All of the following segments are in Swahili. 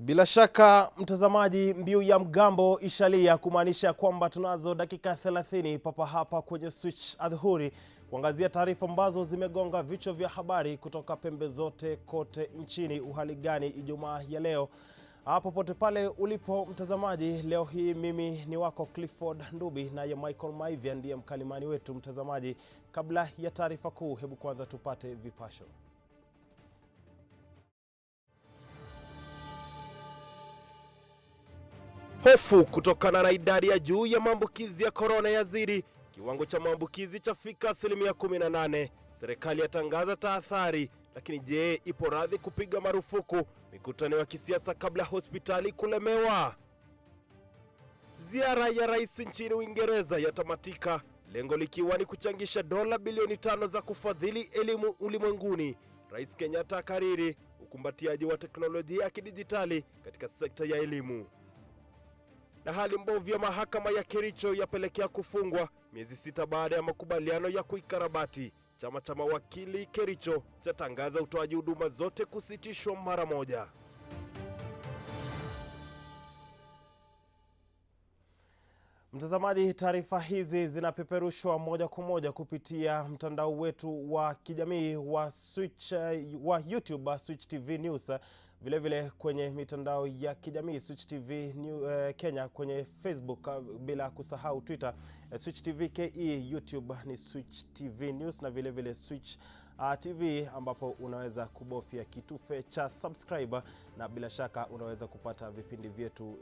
Bila shaka mtazamaji, mbiu ya mgambo ishalia, kumaanisha kwamba tunazo dakika 30 papa hapa kwenye Switch Adhuhuri kuangazia taarifa ambazo zimegonga vichwa vya habari kutoka pembe zote kote nchini. Uhali gani Ijumaa ya leo? Popote pale ulipo mtazamaji, leo hii mimi ni wako Clifford Ndubi, naye Michael Maivia ndiye mkalimani wetu. Mtazamaji, kabla ya taarifa kuu, hebu kwanza tupate vipasho. Hofu kutokana na idadi ya juu ya maambukizi ya corona yazidi, kiwango cha maambukizi chafika 18%. Serikali yatangaza tahadhari, lakini je, ipo radhi kupiga marufuku mikutano ya kisiasa kabla hospitali kulemewa? Ziara ya rais nchini Uingereza yatamatika, lengo likiwa ni kuchangisha dola bilioni 5 za kufadhili elimu ulimwenguni. Rais Kenyatta akariri ukumbatiaji wa teknolojia ya kidijitali katika sekta ya elimu. Na hali mbovu ya mahakama ya KERICHO yapelekea kufungwa miezi 6 baada ya makubaliano ya kuikarabati. Chama cha mawakili KERICHO chatangaza utoaji huduma zote kusitishwa mara moja. Mtazamaji, taarifa hizi zinapeperushwa moja kwa moja kupitia mtandao wetu wa kijamii wa YouTube Switch TV News, vile vile kwenye mitandao ya kijamii Switch TV Kenya kwenye Facebook, bila kusahau Twitter SWITCHTVKE, YouTube ni Switch TV News, na vile vile Switch TV ambapo unaweza kubofya kitufe cha subscribe, na bila shaka unaweza kupata vipindi vyetu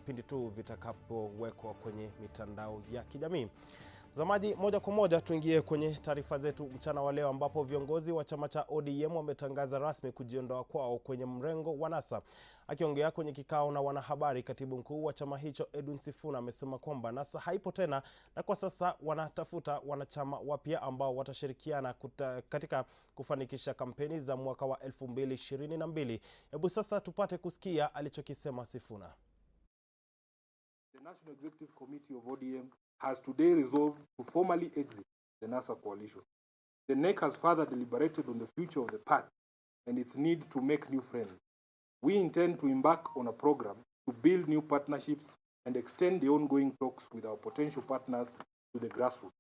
pindi tu vitakapowekwa kwenye mitandao ya kijamii. Mtazamaji, moja kwa moja tuingie kwenye taarifa zetu mchana wa leo, ambapo viongozi wa chama cha ODM wametangaza rasmi kujiondoa kwao kwenye mrengo wa NASA. Akiongea kwenye kikao na wanahabari, katibu mkuu wa chama hicho Edwin Sifuna amesema kwamba NASA haipo tena, na kwa sasa wanatafuta wanachama wapya ambao watashirikiana katika kufanikisha kampeni za mwaka wa 2022. Hebu sasa tupate kusikia alichokisema Sifuna. The National Executive Committee of ODM has today resolved to formally exit the NASA coalition. The NEC has further deliberated on the future of the party and its need to make new friends. We intend to embark on a program to build new partnerships and extend the ongoing talks with our potential partners to the grassroots.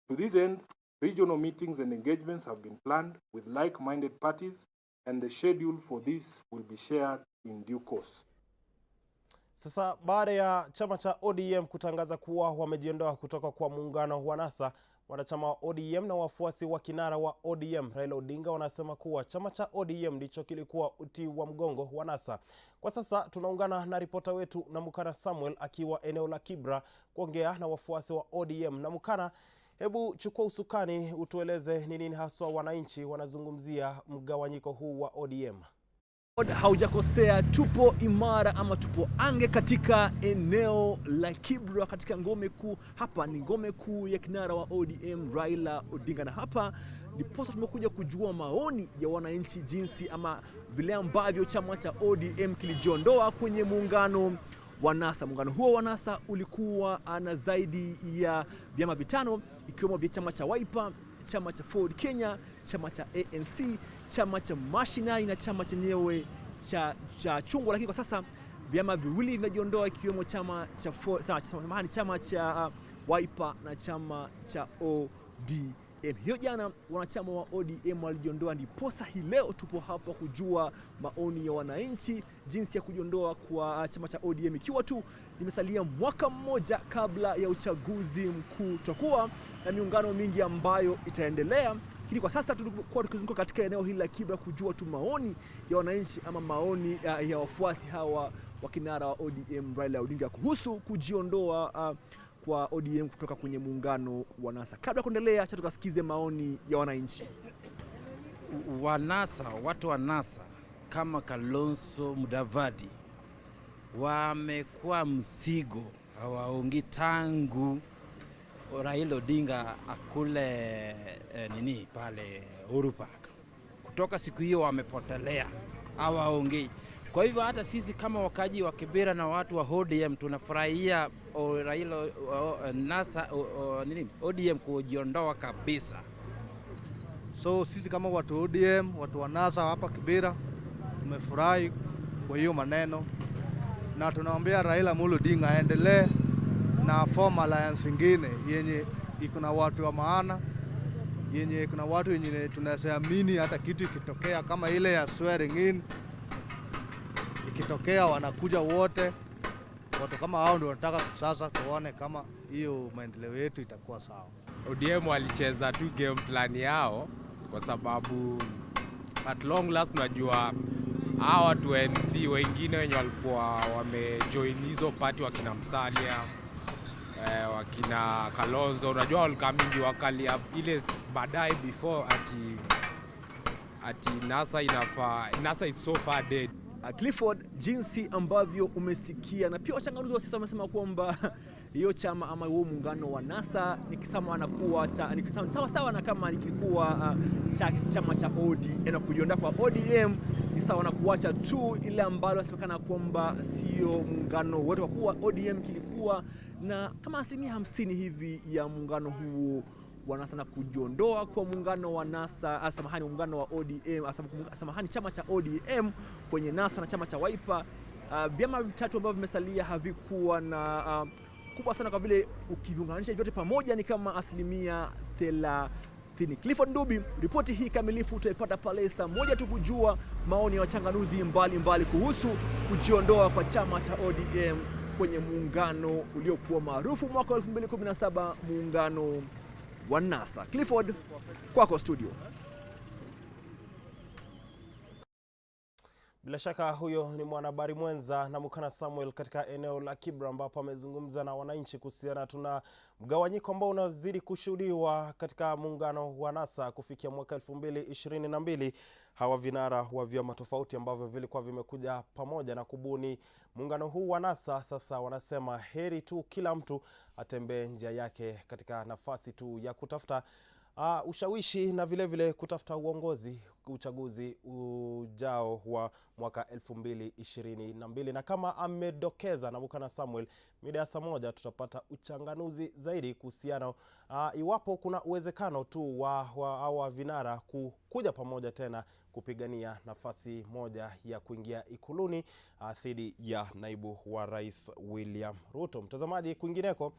To this end, regional meetings and engagements have been planned with like-minded parties, and the schedule for this will be shared in due course. Sasa baada ya chama cha ODM kutangaza kuwa wamejiondoa kutoka kwa muungano wa NASA, wanachama wa ODM na wafuasi wa kinara wa ODM Raila Odinga wanasema kuwa chama cha ODM ndicho kilikuwa uti wa mgongo wa NASA. Kwa sasa tunaungana na ripota wetu Namukana Samuel akiwa eneo la Kibra kuongea na wafuasi wa ODM. Namukana, hebu chukua usukani utueleze ni nini haswa wananchi wanazungumzia mgawanyiko huu wa ODM. Haujakosea, tupo imara ama tupo ange katika eneo la Kibra katika ngome kuu. Hapa ni ngome kuu ya kinara wa ODM Raila Odinga, na hapa ndiposa tumekuja kujua maoni ya wananchi jinsi ama vile ambavyo chama cha ODM kilijiondoa kwenye muungano wa NASA. Muungano huo wa NASA ulikuwa ana zaidi ya vyama vitano, ikiwemo vya chama cha Wiper, chama cha Ford Kenya, chama cha ANC, chama cha Mashinani na chama chenyewe cha Chungwa. Lakini kwa sasa vyama viwili vimejiondoa, ikiwemo chama cha Wiper na chama cha ODM. Hiyo jana wanachama wa ODM walijiondoa, ndiposa hii leo tupo hapa kujua maoni ya wananchi jinsi ya kujiondoa kwa chama cha ODM, ikiwa tu limesalia mwaka mmoja kabla ya uchaguzi mkuu. Tutakuwa na miungano mingi ambayo itaendelea, lakini kwa sasa tulikuwa tukizunguka katika eneo hili la Kibra kujua tu maoni ya wananchi ama maoni ya wafuasi hawa wa kinara wa ODM Raila Odinga kuhusu kujiondoa kwa ODM kutoka kwenye muungano wa NASA. Kabla kuendelea, acha tukasikize maoni ya wananchi. Watu wa NASA kama Kalonzo Mudavadi wamekuwa mzigo, hawaongi tangu Raila Odinga akule pale Uhuru Park. Kutoka siku hiyo wamepotelea, hawaongei. Kwa hivyo hata sisi kama wakaji wa Kibera na watu wa ODM tunafurahia Raila NASA ODM kujiondoa kabisa. So sisi kama watu ODM, watu wa NASA hapa Kibera tumefurahi kwa hiyo maneno. na tunaombea Raila Amolo Odinga aendelee na form alliance ingine yenye iko na watu wa maana, yenye kuna watu yenye tunaamini hata kitu ikitokea kama ile ya swearing in ikitokea wanakuja wote. Watu kama hao ndio wanataka sasa tuone kama hiyo maendeleo yetu itakuwa sawa. ODM walicheza tu game plan yao kwa sababu at long last najua hawa watu wa NC wengine wenye walikuwa wamejoin hizo party wakina Musalia, wakina Kalonzo, unajua walikamingi wakalia ile baadaye before ati NASA is so far dead. Clifford, jinsi ambavyo umesikia na pia wachanganuzi wa siasa wamesema kwamba hiyo chama ama huo muungano wa NASA ni sawa na kama kilikuwa chama cha ODM, na kujiondoa kwa ODM ni sawa na kuacha tu ile ambalo inasemekana kwamba sio muungano wote, kwa kuwa ODM kilikuwa na kama 50% hivi ya muungano huo wa NASA, na kujiondoa kwa muungano wa NASA, muungano wa ODM, chama cha ODM kwenye NASA na chama cha Wiper. Vyama vitatu ambavyo vimesalia havikuwa na kubwa sana, kwa vile ukiviunganisha vyote pamoja ni kama 30%. Clifford Ndubi, ripoti hii kamilifu utaipata pale saa moja tu kujua maoni ya wachanganuzi mbalimbali kuhusu kujiondoa kwa chama cha ODM kwenye muungano uliokuwa maarufu mwaka 2017, muungano wa NASA. Clifford, kwako studio. Bila shaka huyo ni mwanahabari mwenza na Mukana Samuel katika eneo la Kibra, ambapo amezungumza na wananchi kuhusiana tuna mgawanyiko ambao unazidi kushuhudiwa katika muungano wa NASA kufikia mwaka 2022. Hawa vinara wa vyama tofauti ambavyo vilikuwa vimekuja pamoja na kubuni muungano huu wa NASA sasa wanasema heri tu kila mtu atembee njia yake katika nafasi tu ya kutafuta ushawishi na vile vile kutafuta uongozi uchaguzi ujao wa mwaka 2022. Na kama amedokeza na Mukana Samuel, mida ya saa moja tutapata uchanganuzi zaidi kuhusiana iwapo kuna uwezekano tu wa vinara kuja pamoja tena kupigania nafasi moja ya kuingia ikuluni dhidi ya naibu wa rais William Ruto. Mtazamaji, kwingineko,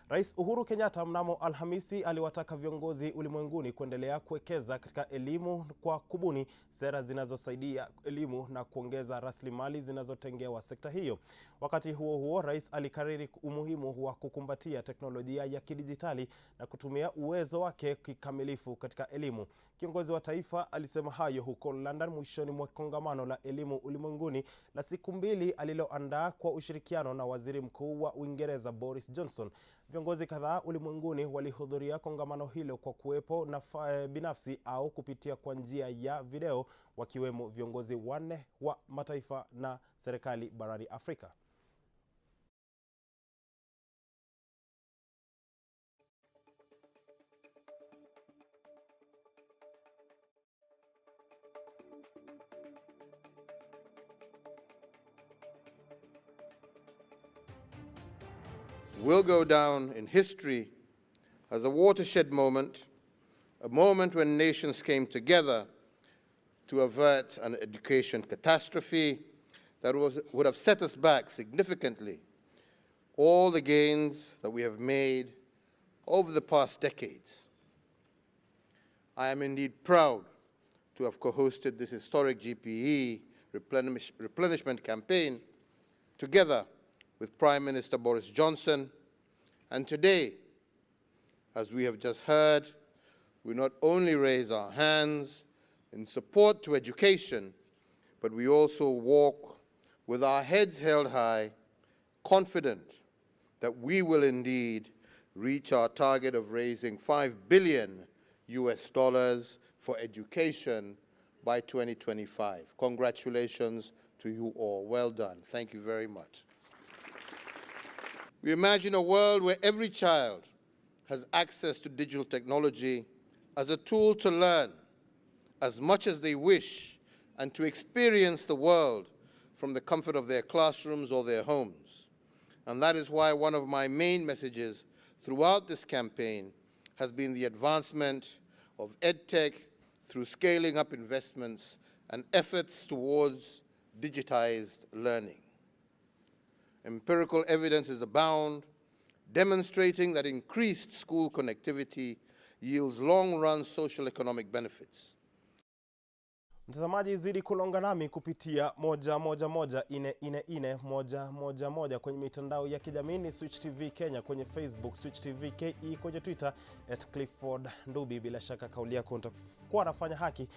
Rais Uhuru Kenyatta mnamo Alhamisi aliwataka viongozi ulimwenguni kuendelea kuwekeza katika elimu kwa kubuni sera zinazosaidia elimu na kuongeza rasilimali zinazotengewa sekta hiyo. Wakati huo huo, rais alikariri umuhimu wa kukumbatia teknolojia ya kidijitali na kutumia uwezo wake kikamilifu katika elimu. Kiongozi wa taifa alisema hayo huko London mwishoni mwa kongamano la elimu ulimwenguni la siku 2 aliloandaa kwa ushirikiano na Waziri Mkuu wa Uingereza Boris Johnson. Viongozi kadhaa ulimwenguni walihudhuria kongamano hilo kwa kuwepo na binafsi au kupitia kwa njia ya video, wakiwemo viongozi 4 wa mataifa na serikali barani Afrika. Will go down in history as a watershed moment, a moment when nations came together to avert an education catastrophe that would have set us back significantly all the gains that we have made over the past decades. I am indeed proud to have co-hosted this historic GPE replenishment campaign together with Prime Minister Boris Johnson. And today, as we have just heard, we not only raise our hands in support to education, but we also walk with our heads held high, confident that we will indeed reach our target of raising $5 billion for education by 2025. Congratulations to you all. Well done. Thank you very much. We imagine a world where every child has access to digital technology as a tool to learn as much as they wish and to experience the world from the comfort of their classrooms or their homes. And that is why one of my main messages throughout this campaign has been the advancement of EdTech through scaling up investments and efforts towards digitized learning. Empirical evidences abound, demonstrating that increased school connectivity yields long-run social economic benefits. Mtazamaji, zidi kulonga nami kupitia 111 kwenye mitandao ya kijamii ni Switch TV Kenya kwenye Facebook, Switch TV KE kwenye Twitter @Clifford Ndubi. Bila shaka kauli yako nitakuwa nafanya haki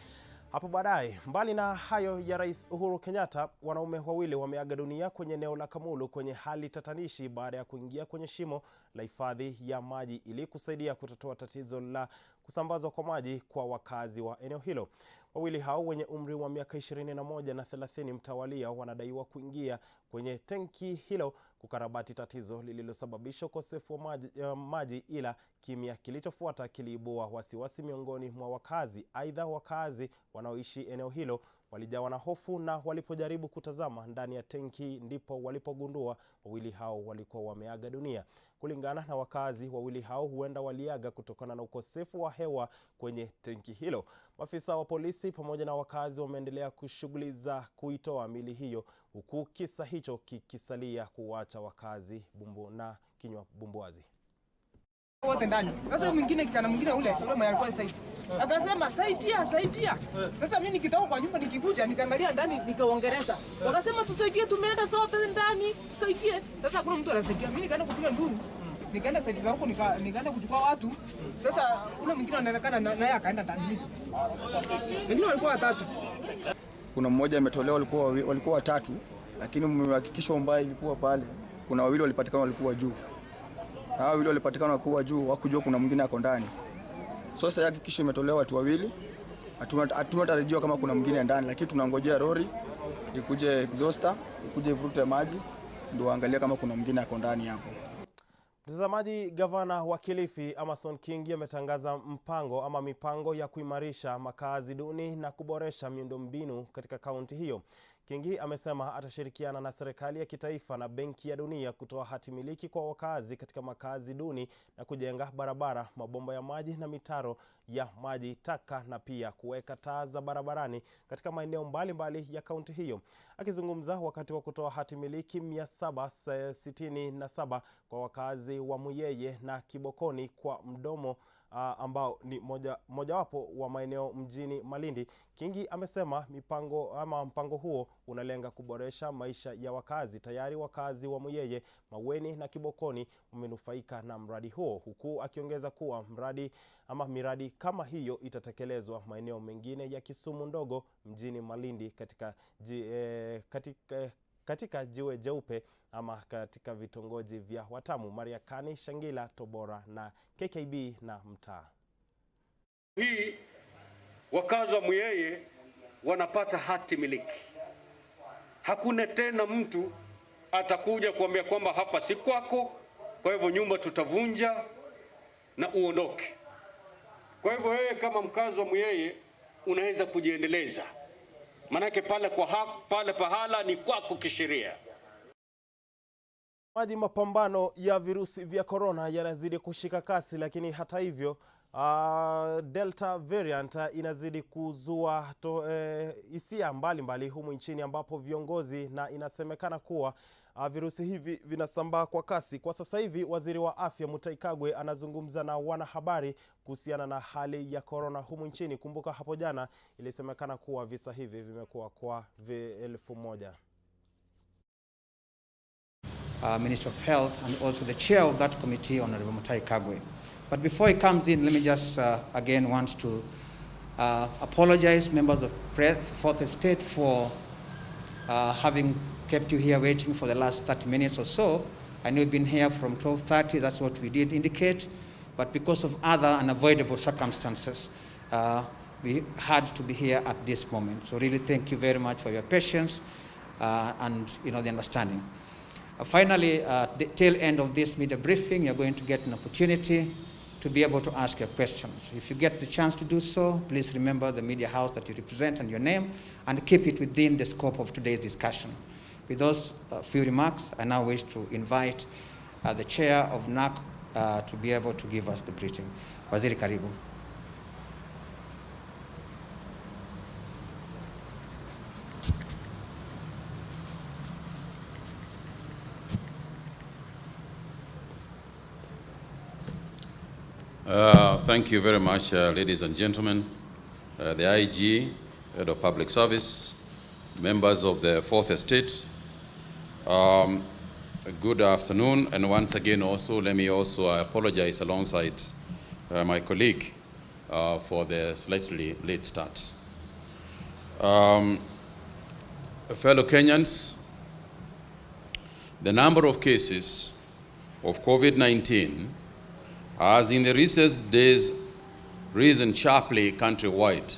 hapo baadaye. Mbali na hayo ya Rais Uhuru Kenyatta, wanaume wawili wameaga dunia kwenye eneo la Kamulu kwenye hali tatanishi baada ya kuingia kwenye shimo la hifadhi ya maji ili kusaidia kutatua tatizo la kusambazwa kwa maji kwa wakazi wa eneo hilo. Wawili hao wenye umri wa miaka 21 na 30 mtawalia wanadaiwa kuingia kwenye tenki hilo kukarabati tatizo lililosababisha ukosefu wa maji, ila kimya kilichofuata kiliibua wasiwasi miongoni mwa wakazi. Aidha, wakazi wanaoishi eneo hilo walijawa na hofu na walipojaribu kutazama ndani ya tenki ndipo walipogundua wawili hao walikuwa wameaga dunia. Kulingana na wakazi, wawili hao huenda waliaga kutokana na ukosefu wa hewa kwenye tenki hilo. Maafisa wa polisi pamoja na wakazi wameendelea kushughuli za kuitoa mili hiyo, huku kisa hicho kikisalia kuacha wakazi na kinywa bumbuazi. Wote ndani. Sasa mwingine kijana mwingine ule mwenye alikuwa site. Akasema saidia. Sasa mimi nikitoka kwa nyumba nikikuja nikaangalia ndani nikaongereza. Wakasema tusaidie, tumeenda sote ndani, tusaidie. Sasa kuna mtu anasaidia. Mimi nikaenda kupiga nduru. Nikaenda site za huko nikaenda kuchukua watu. Sasa ule mwingine anaonekana naye akaenda ndani. Wengine walikuwa watatu. Kuna mmoja ametolewa, walikuwa watatu, lakini mmehakikishwa mbaya ilikuwa pale. Kuna wawili walipatikana walikuwa juu. Na wawili walipatikana wakuwa juu, wakujua kuna mwingine ako ndani. Sasa hakikisho imetolewa watu wawili. Hatuna tarajio kama kuna mwingine ndani, lakini tunangojea lori ikuje exhauster, ikuje ivute maji ndio angalia kama kuna mwingine ako ndani hapo. Mtazamaji, gavana wa Kilifi Amason Kingi ametangaza mipango ya kuimarisha makazi duni na kuboresha miundombinu katika kaunti hiyo. Kingi amesema atashirikiana na serikali ya kitaifa na Benki ya Dunia kutoa hati miliki kwa wakazi katika makazi duni na kujenga barabara, mabomba ya maji na mitaro ya maji taka na pia kuweka taa za barabarani katika maeneo mbalimbali ya kaunti hiyo. Akizungumza wakati wa kutoa hati miliki 767 kwa wakazi wa Muyeye na Kibokoni kwa Mdomo ambao ni mojawapo wa maeneo mjini Malindi, Kingi amesema mpango huo unalenga kuboresha maisha ya wakazi. Tayari wakazi wa Muyeye, Maweni na Kibokoni wamenufaika na mradi huo, huku akiongeza kuwa miradi kama hiyo itatekelezwa maeneo mengine ya Kisumu Ndogo mjini Malindi katika Jiwe Jeupe ama katika vitongoji vya Watamu, Mariakani, Shangila, Tobora na KKB na Mtaa. Hii wakazi wa Muyeye wanapata hati miliki. Hakuna tena mtu atakuja kuambia kwamba hapa si kwako, kwa hivyo nyumba tutavunja na uondoke. Kwa hivyo wewe kama mkazi wa Muyeye unaweza kujiendeleza. Manake pale pahala ni kwako kisheria. Mapambano ya virusi vya corona yanazidi kushika kasi, lakini hata hivyo Delta variant inazidi kuzua hisia mbalimbali humu nchini, ambapo viongozi na inasemekana kuwa virusi hivi vinasambaa kwa kasi. Kwa sasa hivi Waziri wa Afya Mutahi Kagwe anazungumza na wanahabari kuhusiana na hali ya corona humu nchini. Kumbuka hapo jana ilisemekana kuwa visa hivi vimekuwa kwa 1000. Minister of Health and also the chair of that committee, Honorable Mutahi Kagwe. But before he comes in, let me just again want to apologize, members of Fourth Estate, for having kept you here waiting for the last 30 minutes or so. I know you've been here from 12:30, that's what we did indicate, but because of other unavoidable circumstances, we had to be here at this moment. So really thank you very much for your patience and the understanding. Finally, at the tail end of this media briefing, you're going to get an opportunity to be able to ask your questions. If you get the chance to do so, please remember the media house that you represent and your name, and keep it within the scope of today's discussion. With those few remarks, I now wish to invite the chair of NAC to be able to give us the briefing. Waziri, karibu. Thank you very much, ladies and gentlemen. The IG, Head of Public Service, members of the Fourth Estate, good afternoon. And once again also, let me also apologize alongside my colleague for the slightly late start. Fellow Kenyans, the number of cases of COVID-19 has in the recent days risen sharply countrywide,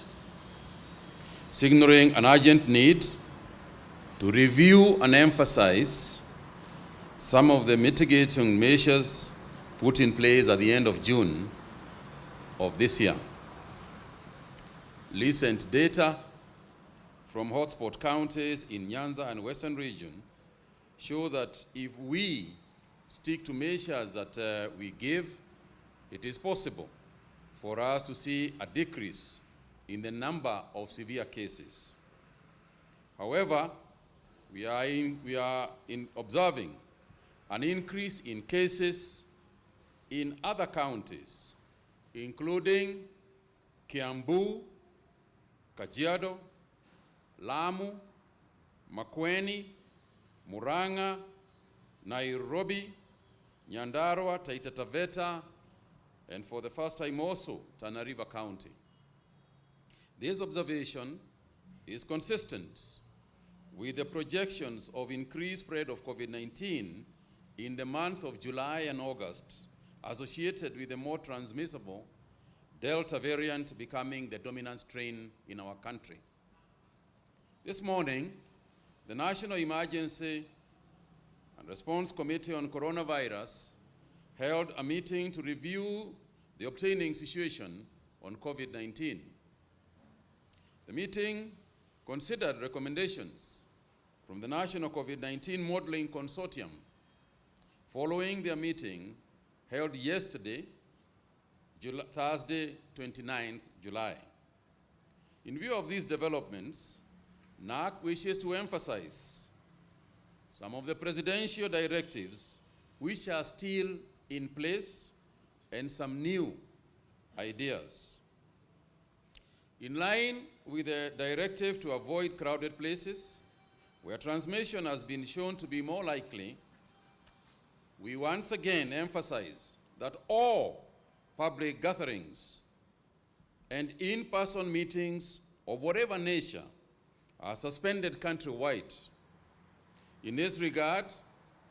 signaling an urgent need to review and emphasize some of the mitigating measures put in place at the end of June of this year. Recent data from hotspot counties in Nyanza and Western region show that if we stick to measures that we give, it is possible for us to see a decrease in the number of severe cases. However, we are observing an increase in cases in other counties, including Kiambu, Kajiado, Lamu, Makueni, Murang'a, Nairobi, Nyandarua, Taita Taveta, and for the first time also, Tana River County. This observation is consistent with the projections of increased spread of COVID-19 in the month of July and August, associated with the more transmissible Delta variant becoming the dominant strain in our country. This morning, the National Emergency and Response Committee on Coronavirus held a meeting to review the obtaining situation on COVID-19. The meeting considered recommendations from the National COVID-19 Modeling Consortium following their meeting held yesterday, Thursday, 29th July. In view of these developments, NAC wishes to emphasize some of the presidential directives which are still in place and some new ideas. In line with the directive to avoid crowded places where transmission has been shown to be more likely, we once again emphasize that all public gatherings and in-person meetings of whatever nature are suspended countrywide. In this regard,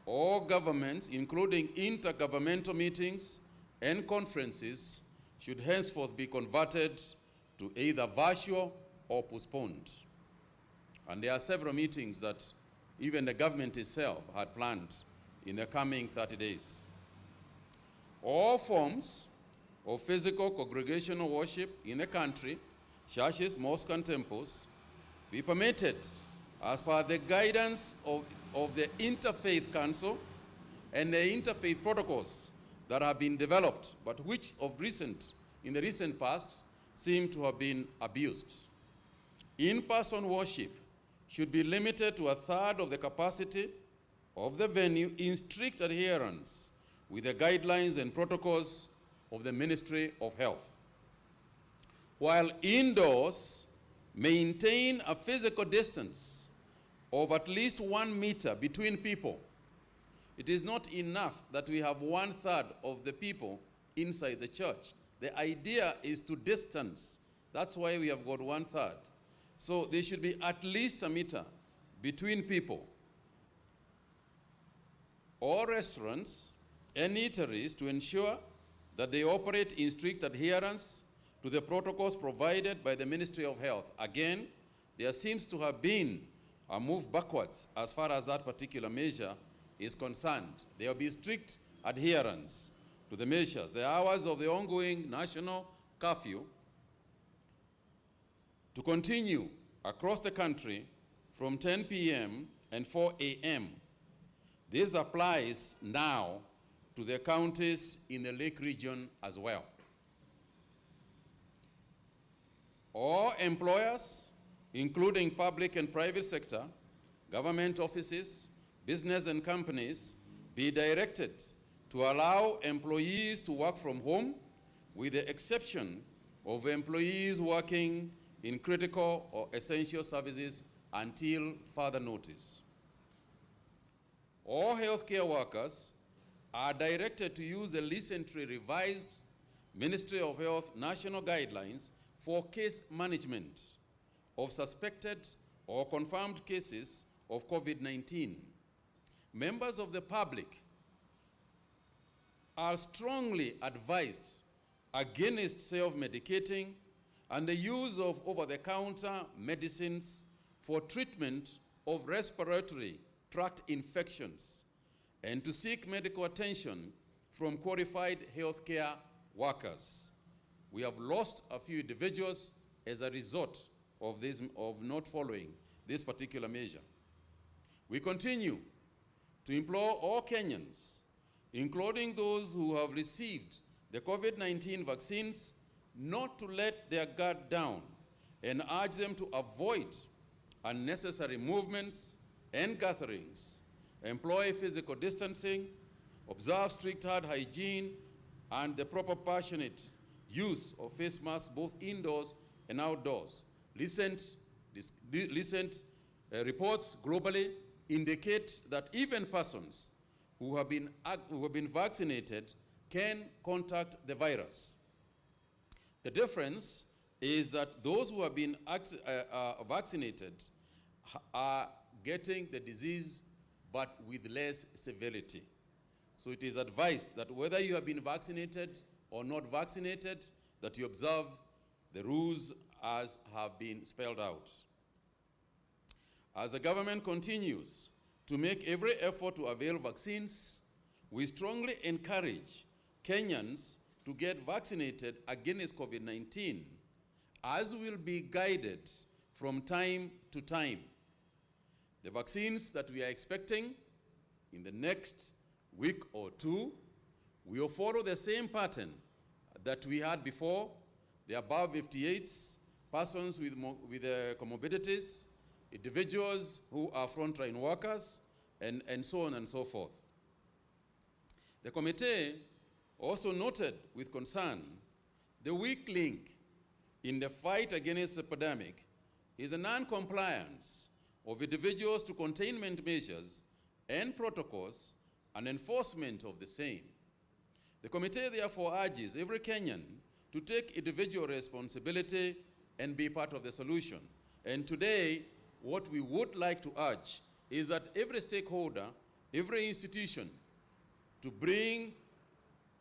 all governments, including intergovernmental meetings and conferences, should henceforth be converted to either virtual or postponed. And there are several meetings that even the government itself had planned in the coming 30 days. All forms of physical congregational worship in the country, churches, mosques, and temples, be permitted as per the guidance of the Interfaith Council and the interfaith protocols that have been developed, but which in the recent past seem to have been abused. In-person worship should be limited to 1/3 of the capacity of the venue in strict adherence with the guidelines and protocols of the Ministry of Health. While indoors, maintain a physical distance of at least 1 meter between people. It is not enough that we have 1/3 of the people inside the church. The idea is to distance. That's why we have got 1/3. So there should be at least 1 meter between people. All restaurants and eateries to ensure that they operate in strict adherence to the protocols provided by the Ministry of Health. Again, there seems to have been a move backwards as far as that particular measure is concerned. There will be strict adherence to the measures. The hours of the ongoing national curfew to continue across the country from 10 p.m. and 4 a.m. This applies now to the counties in the Lake region as well. All employers, including public and private sector, government offices, business and companies, be directed to allow employees to work from home with the exception of employees working in critical or essential services until further notice. All healthcare workers are directed to use the recently revised Ministry of Health national guidelines for case management of suspected or confirmed cases of COVID-19. Members of the public are strongly advised against self-medicating and the use of over-the-counter medicines for treatment of respiratory tract infections, and to seek medical attention from qualified healthcare workers. We have lost a few individuals as a result of not following this particular measure. We continue to implore all Kenyans, including those who have received the COVID-19 vaccines, not to let their guard down and urge them to avoid unnecessary movements and gatherings, employ physical distancing, observe strict hand hygiene, and the proper passionate use of face masks both indoors and outdoors. Recent reports globally indicate that even persons who have been vaccinated can contact the virus. The difference is that those who have been vaccinated are getting the disease but with less severity. So it is advised that whether you have been vaccinated or not vaccinated, that you observe the rules as have been spelled out. As the government continues to make every effort to avail vaccines, we strongly encourage Kenyans to get vaccinated against COVID-19, as will be guided from time to time. The vaccines that we are expecting in the next week or two will follow the same pattern that we had before: the above 58s, persons with comorbidities, individuals who are frontline workers, and so on and so forth. The committee also noted with concern the weak link in the fight against the epidemic is a non-compliance of individuals to containment measures and protocols and enforcement of the same. The committee therefore urges every Kenyan to take individual responsibility and be part of the solution. And today, what we would like to urge is that every stakeholder, every institution, to bring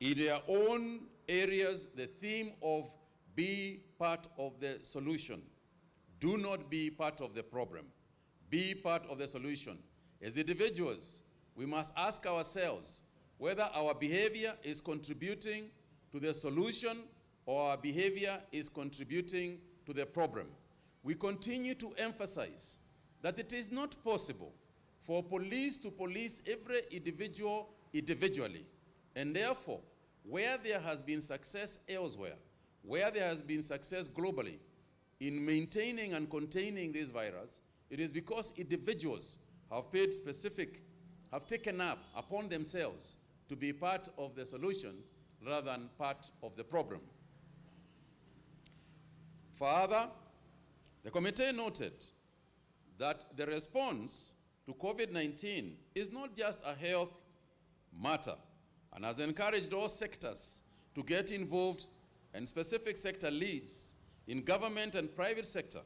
in their own areas the theme of be part of the solution. Do not be part of the problem. Be part of the solution. As individuals, we must ask ourselves whether our behavior is contributing to the solution or our behavior is contributing to the problem. We continue to emphasize that it is not possible for police to police every individual individually, and therefore, where there has been success elsewhere, where there has been success globally in maintaining and containing this virus, it is because individuals have taken up upon themselves to be part of the solution rather than part of the problem. Further, the committee noted that the response to COVID-19 is not just a health matter, and has encouraged all sectors to get involved, and specific sector leads in government and private sector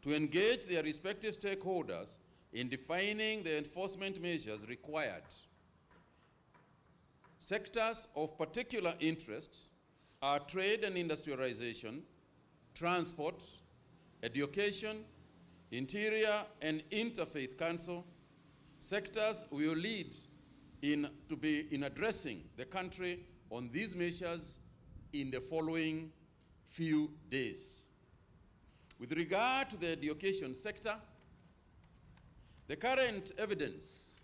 to engage their respective stakeholders in defining the enforcement measures required. Sectors of particular interest are trade and industrialization, transport, education, interior and interfaith council. Sectors will lead in addressing the country on these measures in the following few days. With regard to the education sector, the current evidence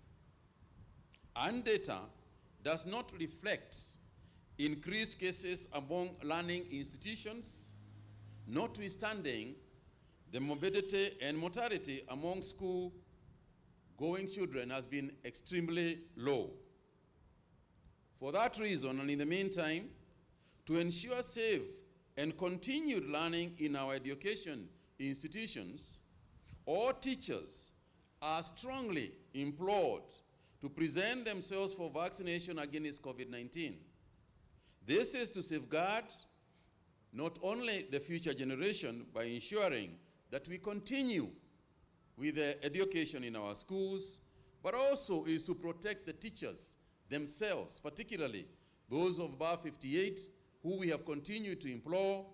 and data does not reflect increased cases among learning institutions, notwithstanding the morbidity and mortality among school-going children has been extremely low. For that reason, and in the meantime, to ensure safe and continued learning in our education institutions, all teachers are strongly implored to present themselves for vaccination against COVID-19. This is to safeguard not only the future generation by ensuring that we continue with the education in our schools, but also is to protect the teachers themselves, particularly those of above 58 who we have continued to implore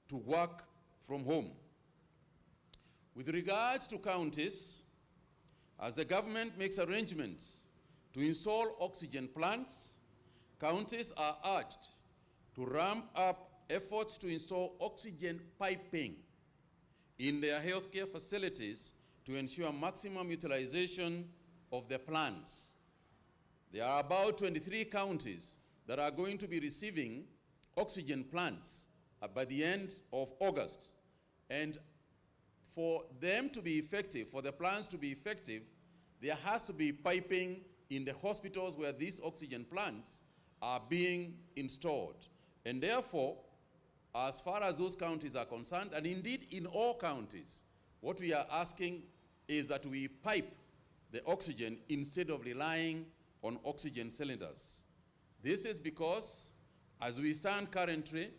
to work from home. With regards to counties, as the government makes arrangements to install oxygen plants, counties are urged to ramp up efforts to install oxygen piping in their healthcare facilities to ensure maximum utilization of the plants. There are about 23 counties that are going to be receiving oxygen plants by the end of August. And for them to be effective, for the plants to be effective, there has to be piping in the hospitals where these oxygen plants are being installed. And therefore, as far as those counties are concerned, and indeed in all counties, what we are asking is that we pipe the oxygen instead of relying on oxygen cylinders. This is because, as we stand currently,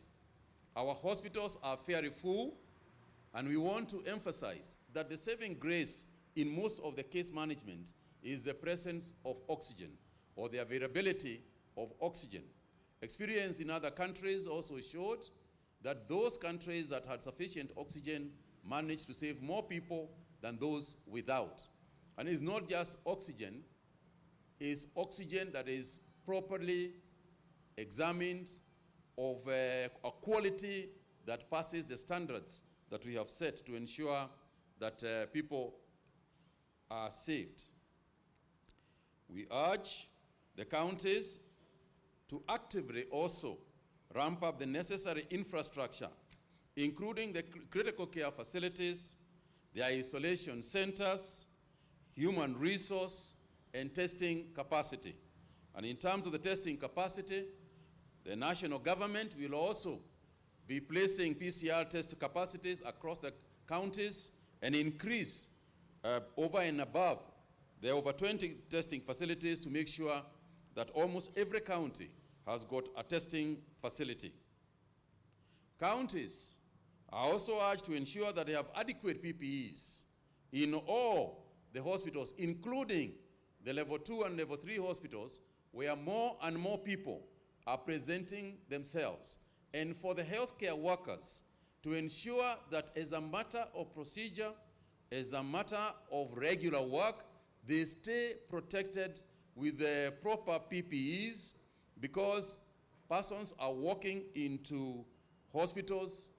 our hospitals are fairly full, and we want to emphasize that the saving grace in most of the case management is the presence of oxygen or the availability of oxygen. Experience in other countries also showed that those countries that had sufficient oxygen managed to save more people than those without. And it's not just oxygen, it's oxygen that is properly examined of a quality that passes the standards that we have set to ensure that people are saved. We urge the counties to actively also ramp up the necessary infrastructure, including the critical care facilities, the isolation centers, human resource, and testing capacity. And in terms of the testing capacity, the national government will also be placing PCR test capacities across the counties and increase over and above the over 20 testing facilities to make sure that almost every county has got a testing facility. Counties are also urged to ensure that they have adequate PPEs in all the hospitals, including the level 2 and level 3 hospitals, where more and more people are presenting themselves. And for the healthcare workers to ensure that as a matter of procedure, as a matter of regular work, they stay protected with the proper PPEs, because persons are walking into hospitals,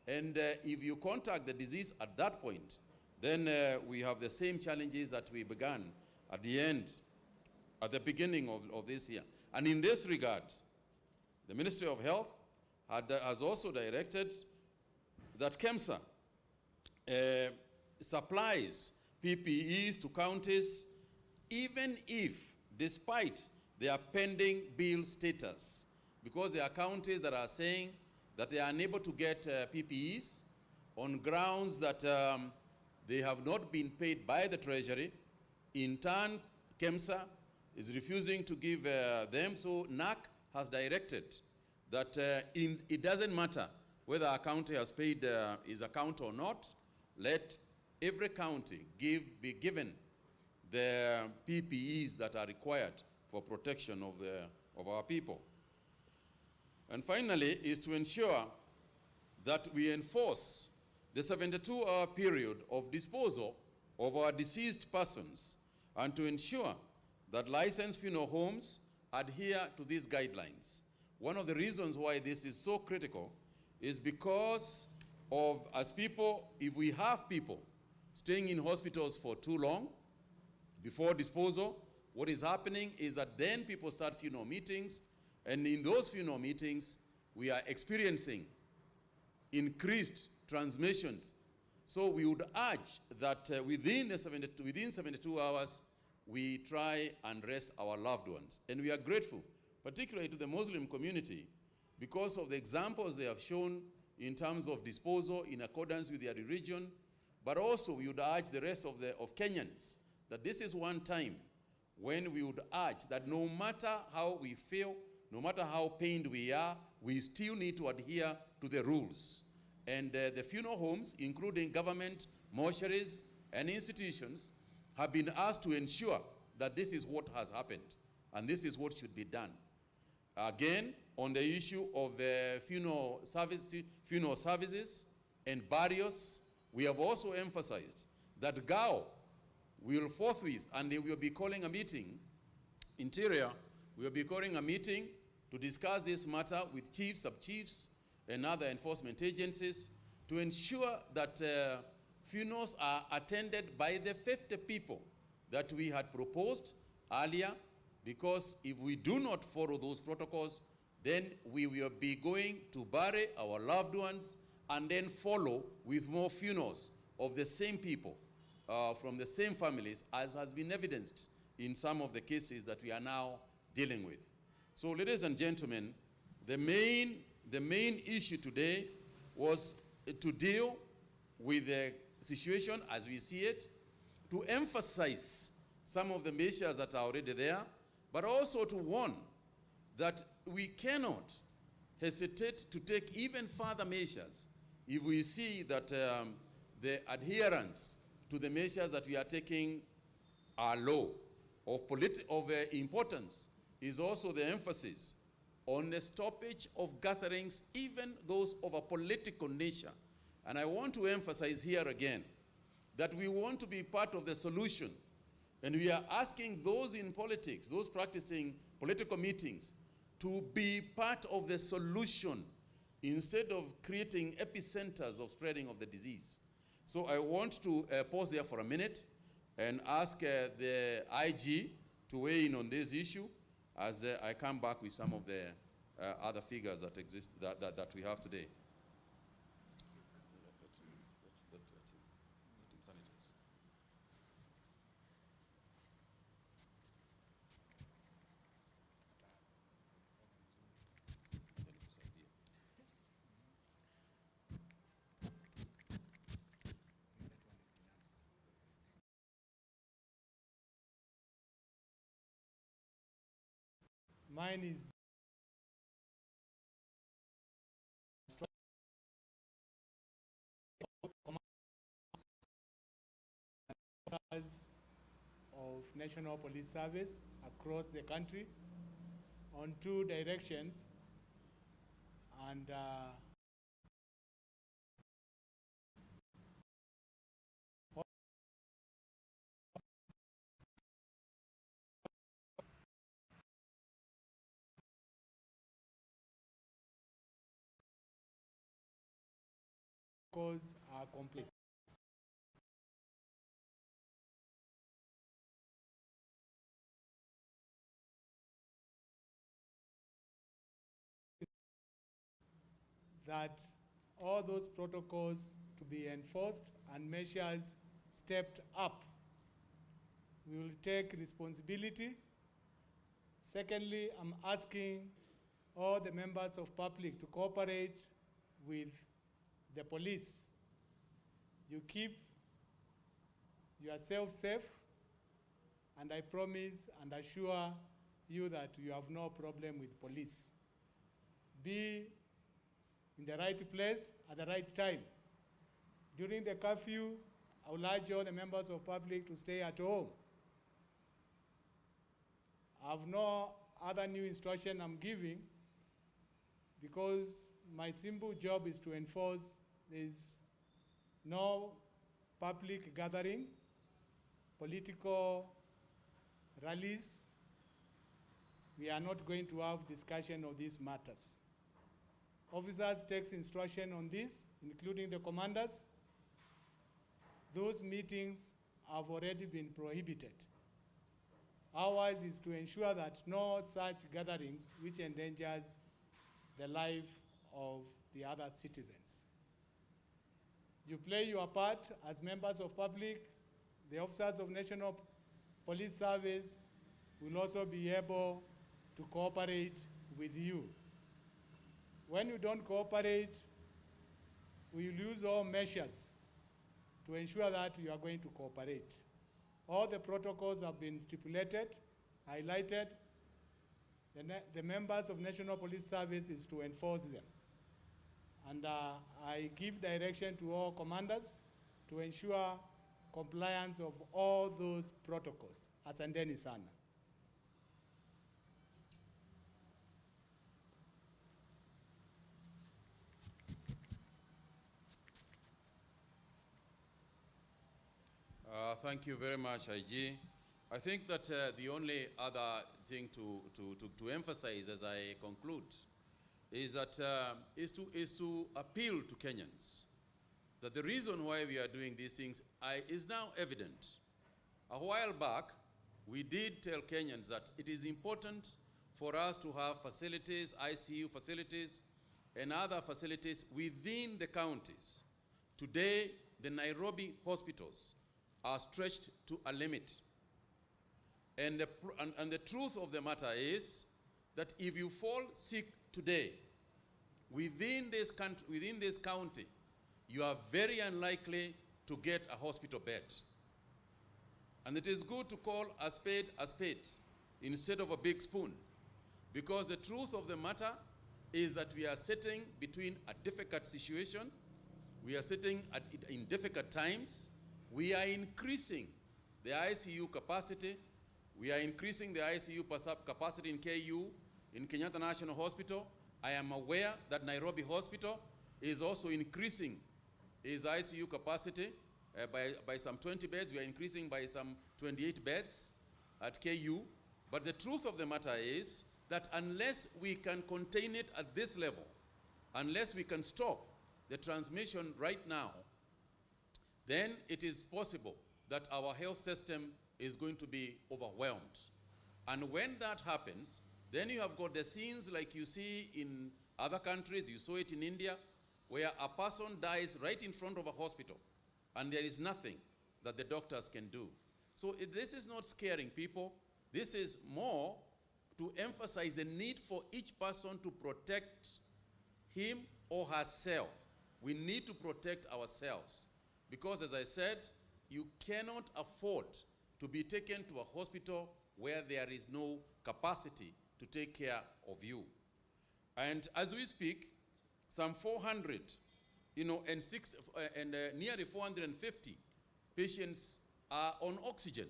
and if you contact the disease at that point, then we have the same challenges that we began at the beginning of this year. And in this regard, the Ministry of Health has also directed that KEMSA supplies PPEs to counties, even if, despite their pending bill status, because there are counties that are saying that they are unable to get PPEs on grounds that they have not been paid by the Treasury. In turn, KEMSA is refusing to give them, so NAC has directed that it doesn't matter whether a county has paid his account or not, let every county be given the PPEs that are required for protection of our people. And finally, is to ensure that we enforce the 72-hour period of disposal of our deceased persons, and to ensure that licensed funeral homes adhere to these guidelines. One of the reasons why this is so critical is because of, as people, if we have people staying in hospitals for too long before disposal, what is happening is that then people start funeral meetings, and in those funeral meetings, we are experiencing increased transmissions. So we would urge that within 72 hours, we try and rest our loved ones. And we are grateful, particularly to the Muslim community, because of the examples they have shown in terms of disposal in accordance with their religion, but also we would urge the rest of Kenyans that this is one time when we would urge that no matter how we feel, no matter how pained we are, we still need to adhere to the rules. And the funeral homes, including government, mortuaries, and institutions, have been asked to ensure that this is what has happened, and this is what should be done. Again, on the issue of funeral services and burials, we have also emphasized that GAO will forthwith, and they will be calling a meeting, Interior will be calling a meeting to discuss this matter with chiefs, sub-chiefs, and other enforcement agencies to ensure that funerals are attended by the 50 people that we had proposed earlier, because if we do not follow those protocols, then we will be going to bury our loved ones and then follow with more funerals of the same people from the same families, as has been evidenced in some of the cases that we are now dealing with. So, ladies and gentlemen, the main issue today was to deal with the situation as we see it, to emphasize some of the measures that are already there, but also to warn that we cannot hesitate to take even further measures if we see that the adherence to the measures that we are taking are low. Of importance is also the emphasis on the stoppage of gatherings, even those of a political nature. And I want to emphasize here again that we want to be part of the solution. And we are asking those in politics, those practicing political meetings, to be part of the solution instead of creating epicenters of spreading of the disease. So I want to pause there for a minute and ask the IG to weigh in on this issue as I come back with some of the other figures that exist, that we have today. Mine is of National Police Service across the country on 2 directions, and cause are complete. That all those protocols to be enforced and measures stepped up. We will take responsibility. Secondly, I'm asking all the members of public to cooperate with the police. You keep yourself safe, and I promise and assure you that you have no problem with police. Be in the right place at the right time. During the curfew, I would urge all the members of public to stay at home. I have no other new instruction I'm giving, because my simple job is to enforce there's no public gathering, political rallies. We are not going to have discussion of these matters. Officers take instruction on this, including the commanders. Those meetings have already been prohibited. Ours is to ensure that no such gatherings which endangers the life of the other citizens. You play your part as members of public. The officers of National Police Service will also be able to cooperate with you. When you don't cooperate, we will use all measures to ensure that you are going to cooperate. All the protocols have been stipulated, highlighted. The members of National Police Service is to enforce them. And I give direction to all commanders to ensure compliance of all those protocols. Asanteni sana. Thank you very much, IG. I think that the only other thing to emphasize as I conclude is that is to appeal to Kenyans that the reason why we are doing these things is now evident. A while back, we did tell Kenyans that it is important for us to have facilities, ICU facilities, and other facilities within the counties. Today, the Nairobi hospitals are stretched to a limit. And the truth of the matter is that if you fall sick today, within this county, you are very unlikely to get a hospital bed. And it is good to call a spade instead of a big spoon, because the truth of the matter is that we are sitting between a difficult situation, we are sitting in difficult times. We are increasing the ICU capacity. We are increasing the ICU capacity in KU, in Kenyatta National Hospital. I am aware that Nairobi Hospital is also increasing its ICU capacity by some 20 beds. We are increasing by some 28 beds at KU. But the truth of the matter is that unless we can contain it at this level, unless we can stop the transmission right now, then it is possible that our health system is going to be overwhelmed. And when that happens, then you have got the scenes like you see in other countries. You saw it in India, where a person dies right in front of a hospital, and there is nothing that the doctors can do. So this is not scaring people. This is more to emphasize the need for each person to protect him or herself. We need to protect ourselves. Because, as I said, you cannot afford to be taken to a hospital where there is no capacity to take care of you. And as we speak, some 400, and nearly 450 patients are on oxygen.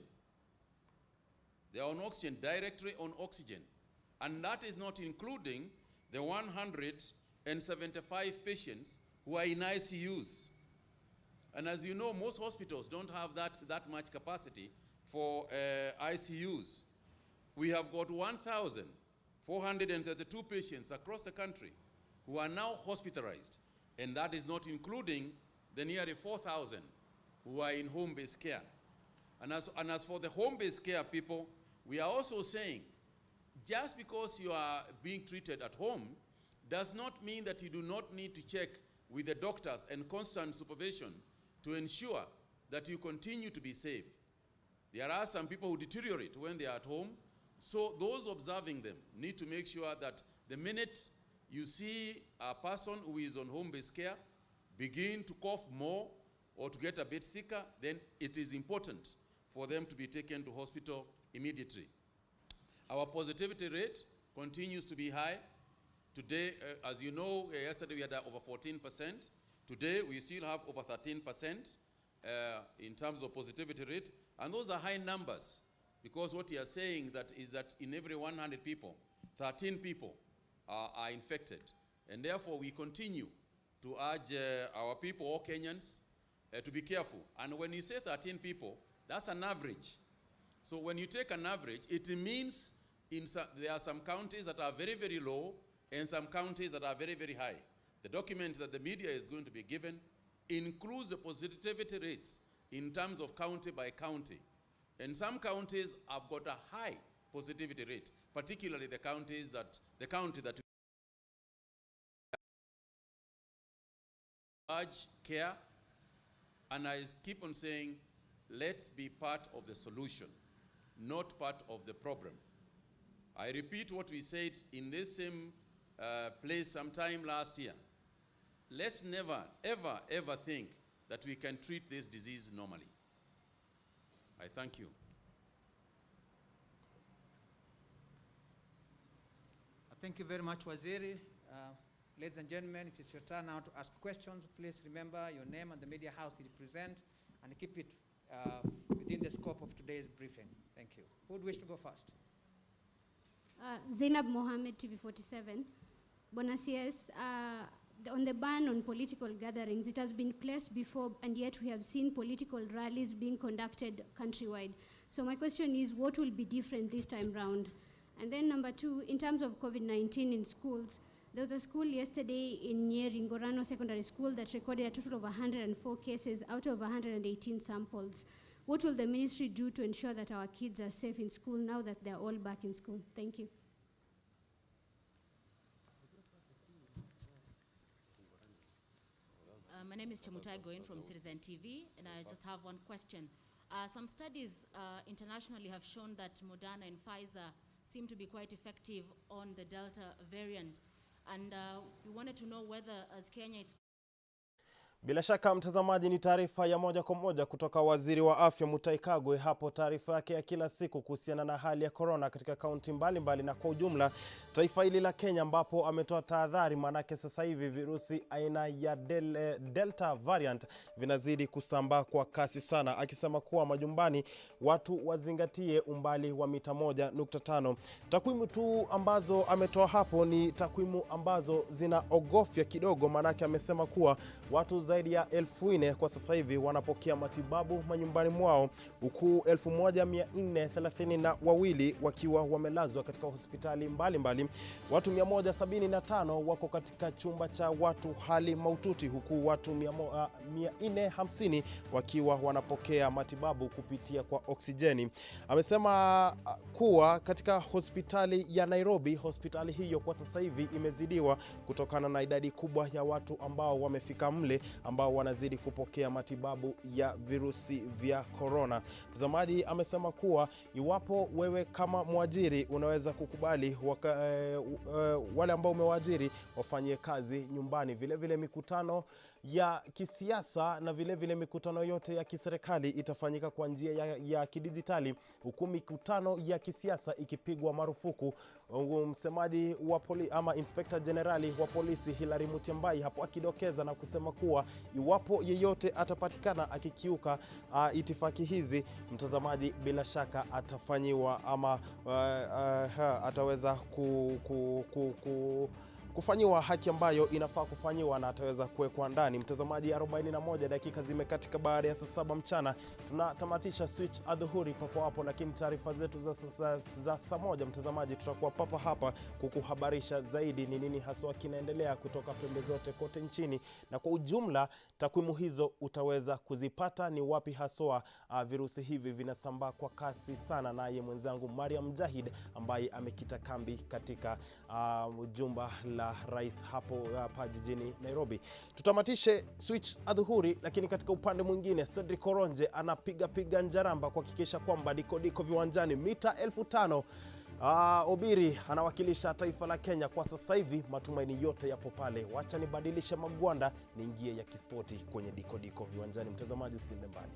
They are on oxygen, directly on oxygen. And that is not including the 175 patients who are in ICUs. And as you know, most hospitals don't have that much capacity for ICUs. We have got 1,432 patients across the country who are now hospitalized, and that is not including the nearly 4,000 who are in home-based care. And as for the home-based care people, we are also saying, just because you are being treated at home does not mean that you do not need to check with the doctors and constant supervision to ensure that you continue to be safe. There are some people who deteriorate when they are at home, so those observing them need to make sure that the minute you see a person who is on home-based care begin to cough more or to get a bit sicker, then it is important for them to be taken to hospital immediately. Our positivity rate continues to be high. Today, as you know, yesterday we had over 14%. Today, we still have over 13% in terms of positivity rate. And those are high numbers, because what you are saying is that in every 100 people, 13 people are infected. And therefore, we continue to urge our people, all Kenyans, to be careful. And when you say 13 people, that's an average. So when you take an average, it means there are some counties that are very, very low and some counties that are very, very high. The document that the media is going to be given includes the positivity rates in terms of county by county. And some counties have got a high positivity rate, particularly the county that urge care. And I keep on saying, let's be part of the solution, not part of the problem. I repeat what we said in this same place sometime last year. Let's never, ever, ever think that we can treat this disease normally. I thank you. Thank you very much, Waziri. Ladies and gentlemen, it is your turn now to ask questions. Please remember your name and the media house you represent, and keep it within the scope of today's briefing. Thank you. Who would wish to go first? Zainab Mohammed, TV47. Bonasias, on the ban on political gatherings, it has been placed before, and yet we have seen political rallies being conducted countrywide. So my question is, what will be different this time round? And then number two, in terms of COVID-19 in schools, there was a school yesterday near Ringorano Secondary School that recorded a total of 104 cases out of 118 samples. What will the ministry do to ensure that our kids are safe in school now that they're all back in school? Thank you. My name is Chemutai Goin from Citizen TV, and I just have one question. Some studies internationally have shown that Moderna and Pfizer seem to be quite effective on the Delta variant. And we wanted to know whether, as Kenya, it's... Bila shaka mtazamaji, ni taarifa ya moja kwa moja kutoka Waziri wa Afya Mutahi Kagwe, hapo taarifa yake ya kila siku kuhusiana na hali ya corona katika kaunti mbalimbali na kwa ujumla taifa hili la Kenya, ambapo ametoa tahadhari manake sasa hivi virusi aina ya Delta variant vinazidi kusambaa kwa kasi sana, akisema kuwa majumbani watu wazingatie umbali wa mita 1.5. Takwimu tu ambazo ametoa hapo ni takwimu ambazo zinaogofya kidogo, manake amesema kuwa watu zaidi ya 4,000 kwa sasa hivi wanapokea matibabu manyumbani mwao, huku 1432 wakiwa wamelazwa katika hospitali mbalimbali. Watu 175 wako katika chumba cha watu hali mahututi, huku watu 450 wakiwa wanapokea matibabu kupitia kwa oksijeni. Amesema kuwa katika hospitali ya Nairobi, hospitali hiyo kwa sasa hivi imezidiwa kutokana na idadi kubwa ya watu ambao wamefika mle, ambao wanazidi kupokea matibabu ya virusi vya corona. Mtazamaji, amesema kuwa iwapo wewe kama mwajiri unaweza kukubali wale ambao umewaajiri wafanyie kazi nyumbani. Vile vile mikutano ya kisiasa na vile vile mikutano yote ya kiserikali itafanyika kwa njia ya kidijitali, huku mikutano ya kisiasa ikipigwa marufuku. Msemaji wa ama Inspector Generali wa polisi Hilary Mutyambai hapo akidokeza na kusema kuwa iwapo yeyote atapatikana akikiuka itifaki hizi, mtazamaji, bila shaka atafanyiwa ama ataweza kufanyiwa haki ambayo inafaa kufanyiwa na ataweza kuwekwa ndani. Mtazamaji, 41 dakika zimekatika baada ya saa 7 mchana. Tunatamatisha Switch Adhuhuri papo hapo, lakini taarifa zetu za saa 1 mtazamaji, tutakuwa papa hapa kukuhabarisha zaidi ni nini haswa kinaendelea kutoka pembe zote kote nchini, na kwa ujumla takwimu hizo utaweza kuzipata ni wapi haswa virusi hivi vinasambaa kwa kasi sana, naye mwenzangu Mariam Jahid ambaye amekita kambi katika jumba la rais hapo hapa jijini Nairobi. Tutamatishe Switch Adhuhuri, lakini katika upande mwingine Cedric Koronje anapiga njaramba kuhakikisha kwamba diko viwanjani mita 1500. Obiri anawakilisha taifa la Kenya kwa sasa hivi, matumaini yote yapo pale. Wacha nibadilishe magwanda niingie ya kispoti kwenye diko viwanjani. Mtazamaji, usiende mbali.